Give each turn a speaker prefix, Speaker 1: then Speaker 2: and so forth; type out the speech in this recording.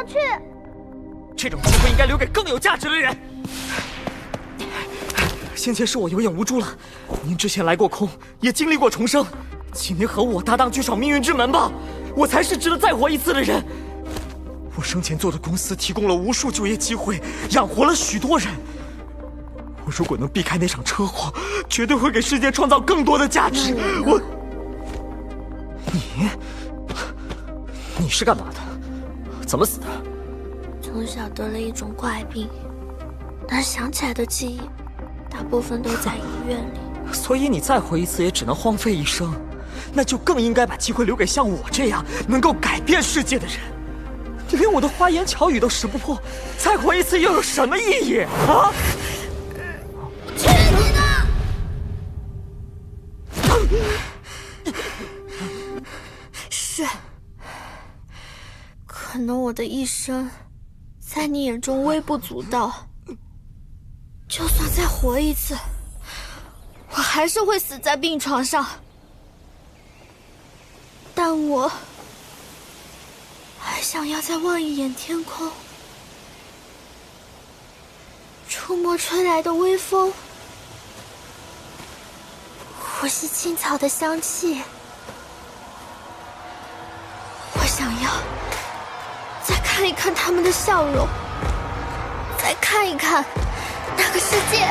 Speaker 1: 去。
Speaker 2: 这种机会应该留给更有价值的人。先前是我有眼无珠了。您之前来过空，也经历过重生，请您和我搭档去闯命运之门吧。我才是值得再活一次的人。我生前做的公司提供了无数就业机会，养活了许多人。我如果能避开那场车祸，绝对会给世界创造更多的价值。你是干嘛的？怎么死的？
Speaker 1: 从小得了一种怪病，但想起来的记忆大部分都在医院里。
Speaker 2: 所以你再活一次也只能荒废一生，那就更应该把机会留给像我这样能够改变世界的人。你连我的花言巧语都识不破，再活一次又有什么意义啊？
Speaker 1: 去你的！是，可能我的一生在你眼中微不足道，就算再活一次，我还是会死在病床上。但我还想要再望一眼天空，触摸吹来的微风，呼吸青草的香气。我想要再看一看他们的笑容，再看一看那个世界